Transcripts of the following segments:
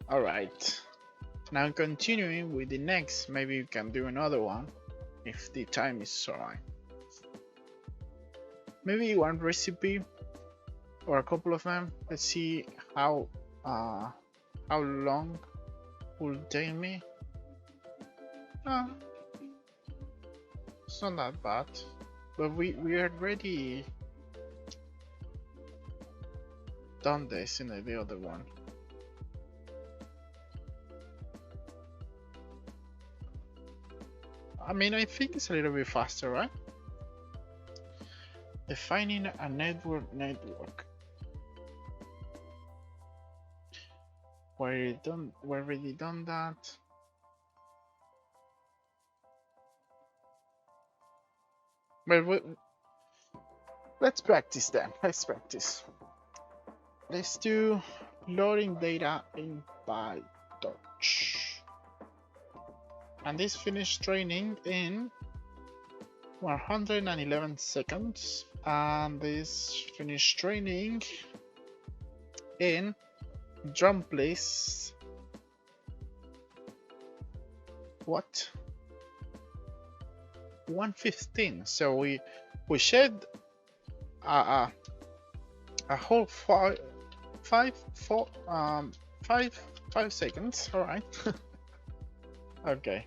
Alright, now continuing with the next, maybe we can do another one if the time is alright. Maybe one recipe or a couple of them. Let's see how long will take me. It's not that bad, but we already done this in the other one. I mean, I think it's a little bit faster, right? Defining a network. We already done that. But let's practice then. Let's practice. Let's do loading data in Pytorch. And this finished training in 111 seconds. And this finished training in drum place. What? 115. So we shed a whole 5 seconds. All right. Okay.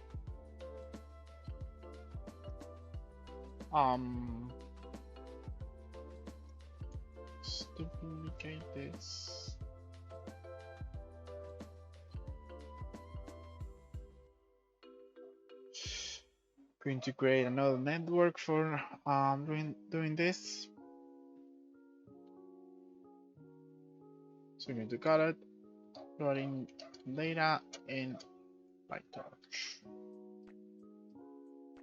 Let's duplicate this. Going to create another network for doing this. So we're going to call it loading data in Pytorch.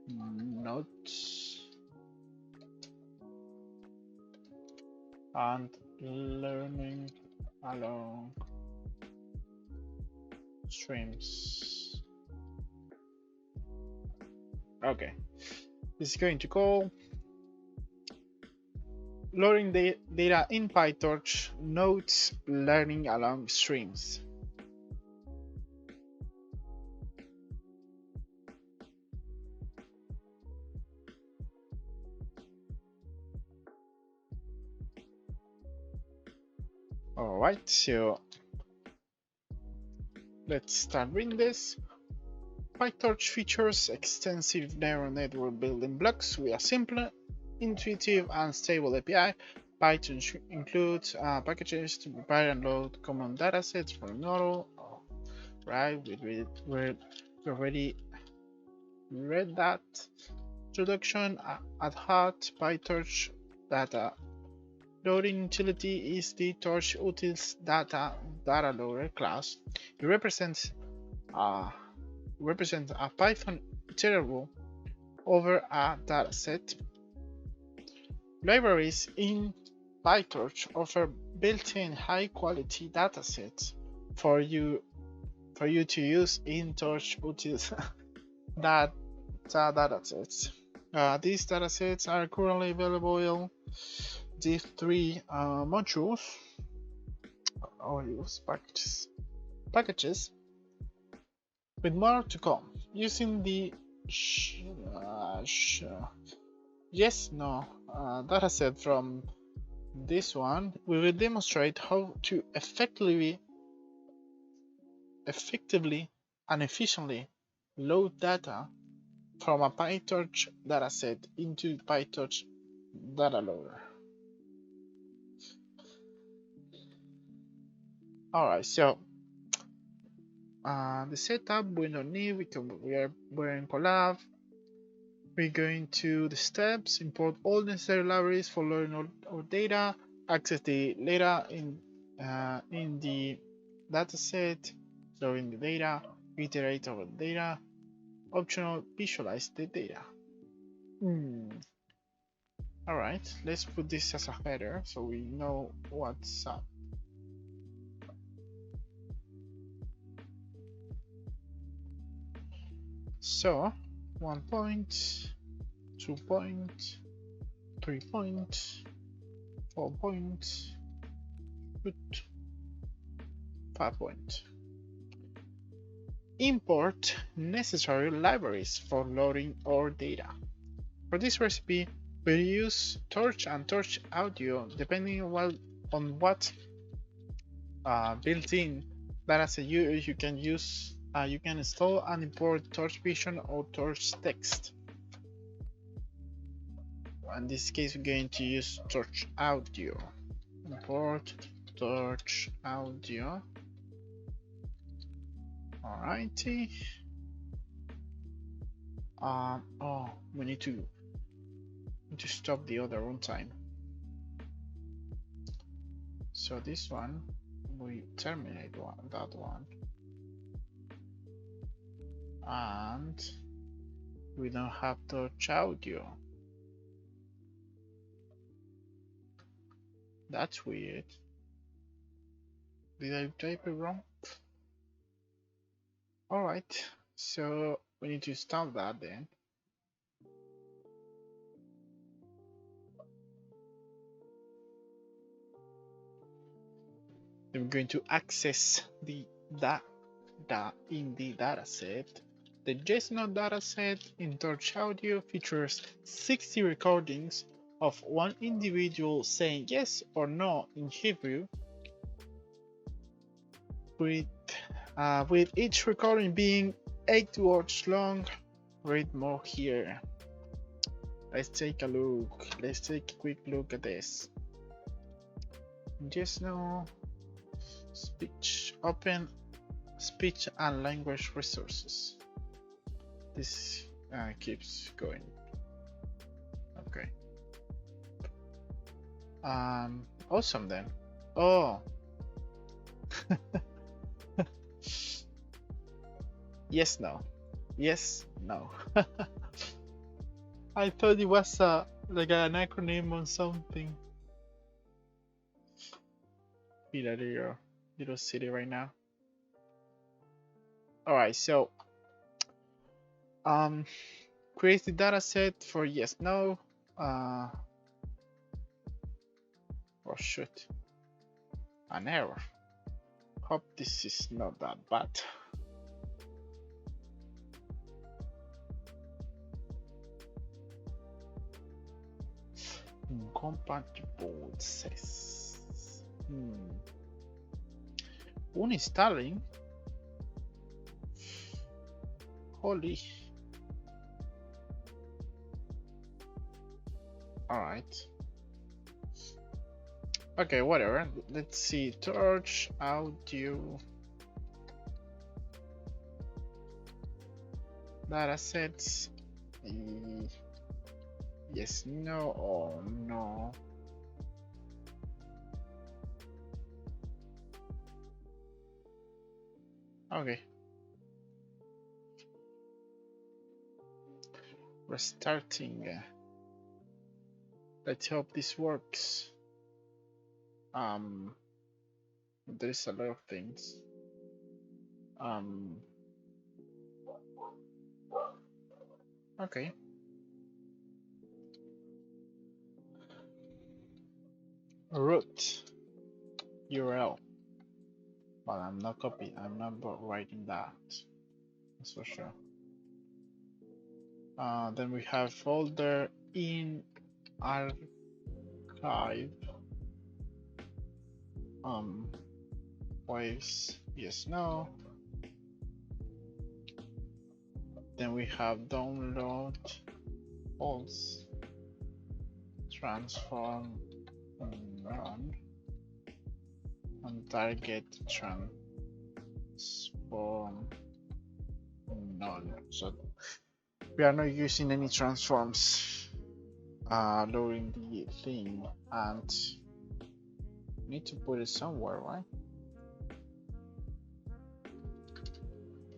Notes and learning along streams. Okay, this is going to call loading the data in Pytorch, notes, learning along streams. Alright, so let's start reading this. Pytorch features extensive neural network building blocks with a simple, intuitive, and stable API. Pytorch includes packages to prepare and load common datasets for model. Right, we already read that. Introduction at heart, Pytorch data loading utility is the Torch utils data loader class. It represents a Python iterable over a dataset. Libraries in Pytorch offer built-in high-quality datasets for you to use in Torch utils datasets. These datasets are currently available in these three modules or use packages with more to come. Using the dataset from this one, we will demonstrate how to effectively and efficiently load data from a Pytorch dataset into Pytorch data loader. Alright, so the setup we don't need. We're in Collab. We're going to the steps, import all necessary libraries for loading our data, access the data in the dataset, loading the data, iterate over the data, optional visualize the data. Alright, let's put this as a header so we know what's up. So 1 point, 2 point, 3 point, 4 point, 5 point. import necessary libraries for loading our data. For this recipe, we use Torch and Torch Audio depending on what built-in dataset you can use. You can install and import Torch Vision or Torch Text. In this case, we're going to use Torch Audio. Import Torch Audio. Alrighty. Oh, we need to stop the other runtime. So this one, we terminate that one, and we don't have Torch Audio. That's weird. Did I type it wrong? Alright, so we need to stop that then. Then we're going to access the data in the dataset. The JSON dataset in Torch Audio features 60 recordings of one individual saying yes or no in Hebrew, with each recording being 8 words long. Read more here. Let's take a look. Let's take a quick look at this. Just no speech. Open speech and language resources. This keeps going. Okay. Awesome then. Oh. Yes, no. Yes, no. I thought it was like an acronym or something. Be out of your little city right now. Alright, so create the dataset for yes, no. Oh shoot. An error. Hope this is not that bad. Incompatible, it says. Uninstalling. Holy. Alright. Okay, whatever. Let's see. Torch Audio datasets. Yes, no, or no. Okay. Restarting. Let's hope this works. There's a lot of things. Okay. Root URL. But I'm not writing that. That's for sure. Then we have folder in archive. Waves, yes, no. Then we have download, false, transform, none, and target transform, none. So we are not using any transforms during the thing, and need to put it somewhere, right?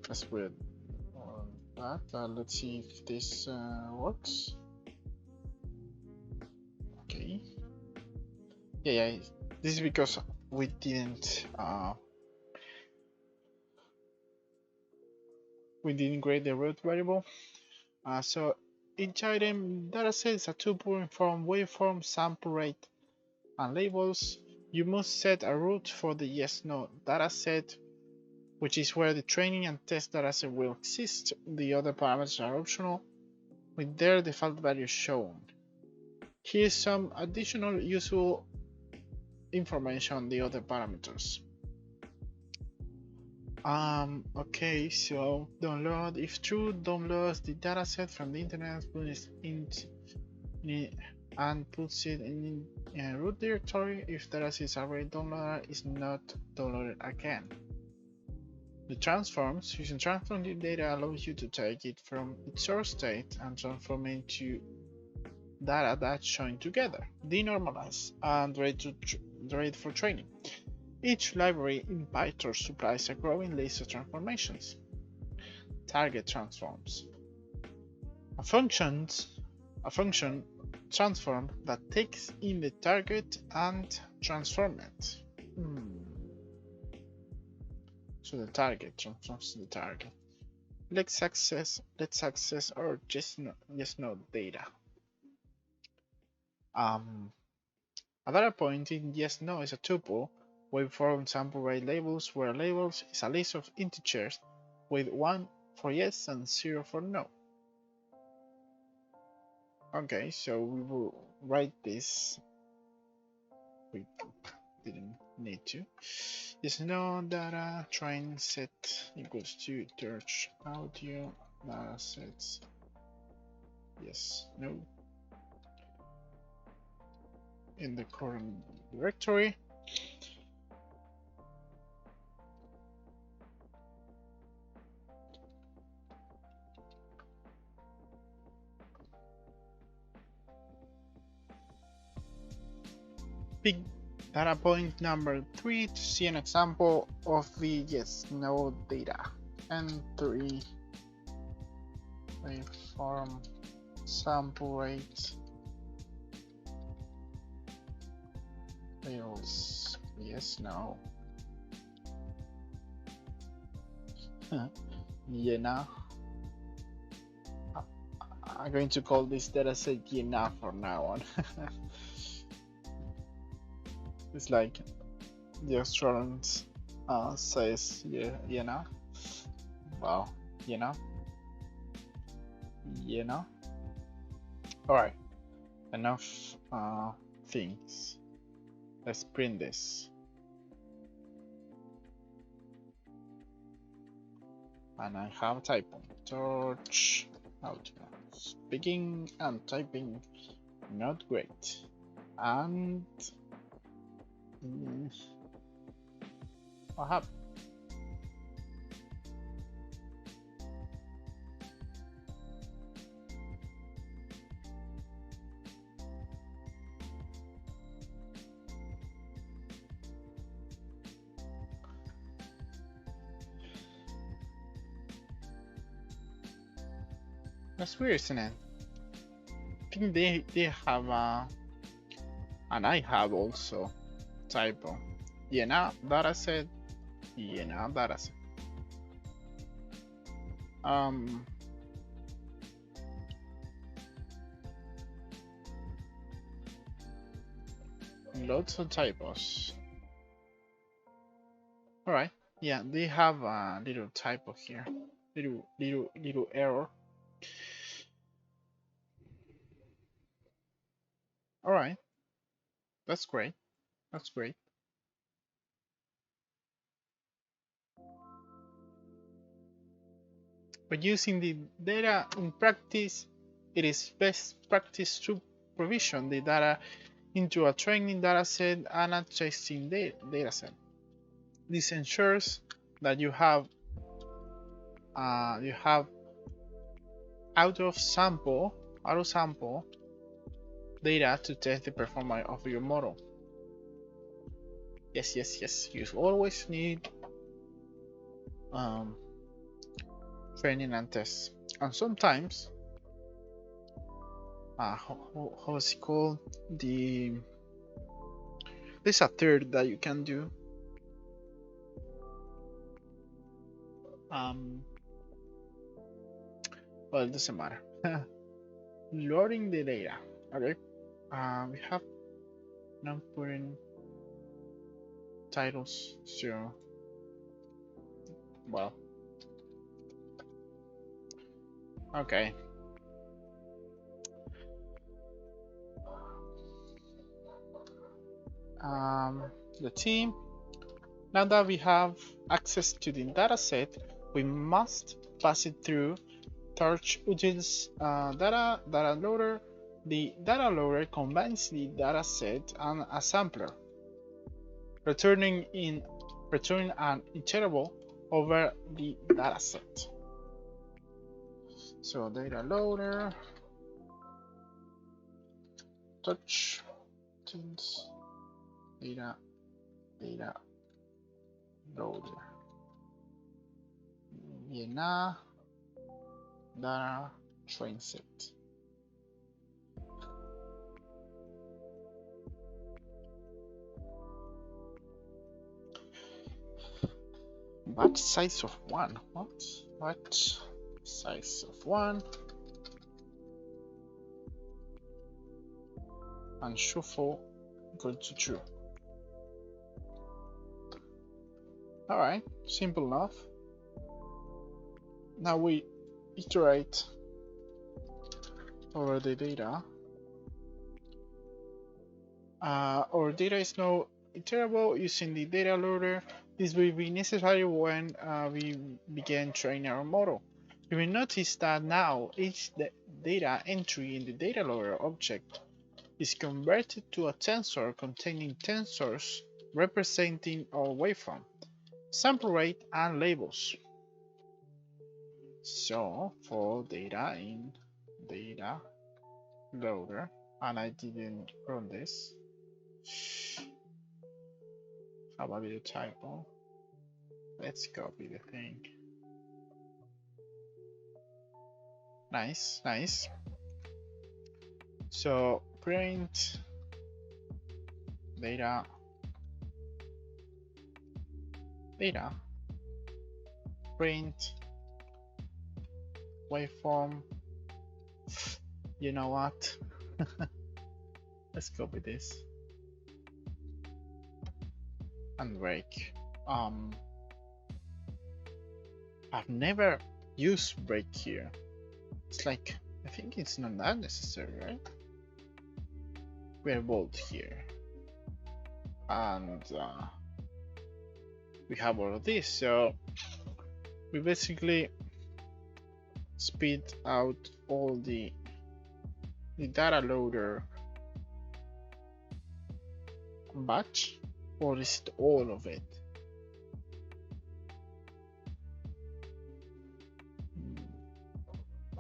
Let's put it on that. Let's see if this works. Okay. Yeah. This is because we didn't create the root variable. So each item dataset is a tuple from waveform, sample rate, and labels. You must set a root for the yes/no dataset which is where the training and test dataset will exist. The other parameters are optional, with their default values shown. Here's some additional useful information on the other parameters. Okay, so download. If true, downloads the dataset from the internet, and puts it in a root directory. If dataset is already downloaded, it's not downloaded again. The transforms. Using transform data allows you to take it from its source state and transform it into data that's joined together, denormalized, and ready for training. Each library in Pytorch supplies a growing list of transformations. Target transforms. A function transform that takes in the target and transforms it. So the target transforms the target. Let's access our just node data. A data point in yes no is a tuple waveform sample rate labels, where labels is a list of integers with 1 for yes and 0 for no. Okay, so we will write this. We didn't need to. Yes no data train set equals to Pytorch audio data sets. Yes no in the current directory. Pick data point number 3 to see an example of the yes no data. N3 waveform sample rate fails yes no. Yeah, I'm going to call this dataset yeah for now on. It's like the Australian says yeah. Wow, yeah. Alright, enough things. Let's print this. And I have a typo. Torch out. Speaking and typing not great. And what happened? That's weird, isn't it? I think they have and I have also typo. Yeah, dataset. Yeah, dataset. Lots of typos. All right. Yeah, they have a little typo here. Little error. All right. That's great. That's great. But using the data in practice, it is best practice to provision the data into a training dataset and a testing dataset. This ensures that you have out of sample data to test the performance of your model. Yes. You always need training and tests, and sometimes how is it called? There's a third that you can do. Well, it doesn't matter. Loading the data. Okay. We have now put in titles, so Well, okay. The team. Now that we have access to the dataset, we must pass it through Pytorch Util's data loader. The data loader combines the dataset and a sampler, returning an iterable over the dataset. So data loader, touch, data loader, llena data train set. Batch size of 1. What? Batch size of 1. And shuffle equal to true. Alright, simple enough. Now we iterate over the data. Our data is now iterable using the data loader. This will be necessary when we begin training our model. You will notice that now each data entry in the data loader object is converted to a tensor containing tensors representing our waveform, sample rate, and labels. So for data in data loader, and I didn't run this. How about the typo? Let's copy the thing. Nice, nice. So print data print waveform. You know what? Let's copy this and break. I've never used break here. It's like, I think it's not that necessary, right? We're bold here, and we have all of this, so we basically speed out all the data loader batch, or is it all of it?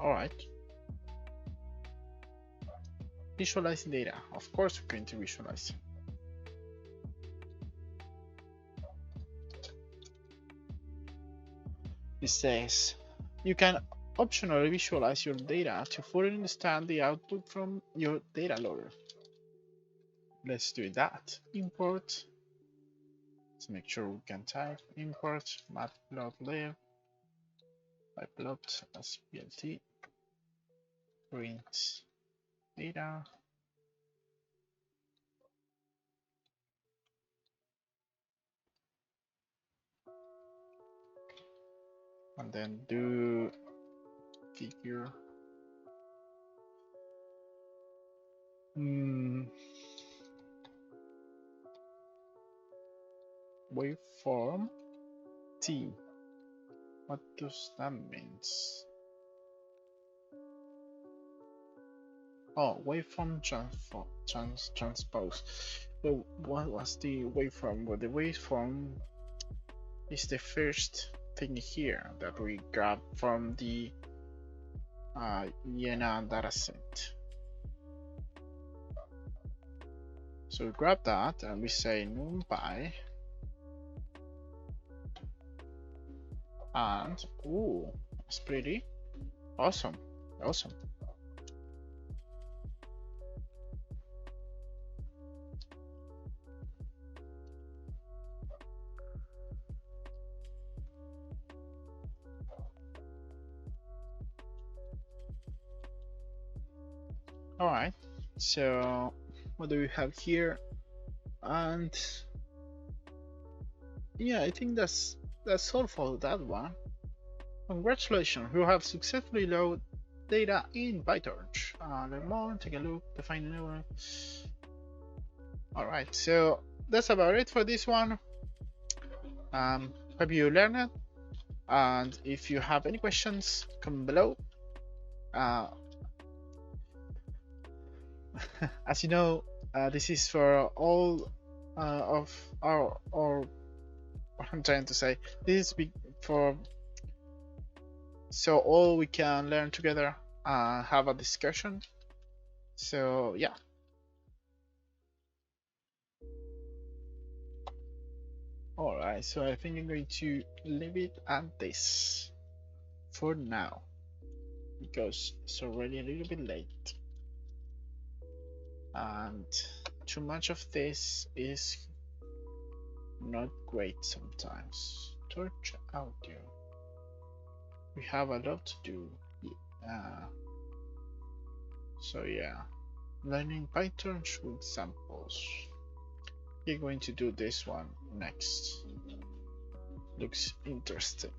All right. Visualizing data. Of course, we're going to visualize. It says you can optionally visualize your data to fully understand the output from your data loader. Let's do that. Import. Let's make sure we can type import matplotlib pyplot as plt print data. And then do figure. Waveform T. What does that mean? Oh, waveform transpose. Well, what was the waveform? Well, the waveform is the first thing here that we grab from the Jena dataset. So we grab that and we say numpy, and ooh, that's pretty awesome. Awesome. All right, so what do we have here? And yeah, I think that's that's all for that one. Congratulations, you have successfully loaded data in Pytorch. Learn more, take a look, define the network. Alright, so that's about it for this one. Hope you learned it, and if you have any questions, comment below. As you know, this is for all of our, or what I'm trying to say, this is for so all we can learn together and have a discussion. So yeah. Alright, so I think I'm going to leave it at this for now, because it's already a little bit late and too much of this is not great sometimes. Torch audio. We have a lot to do. So yeah, learning Pytorch with samples. We're going to do this one next. Looks interesting.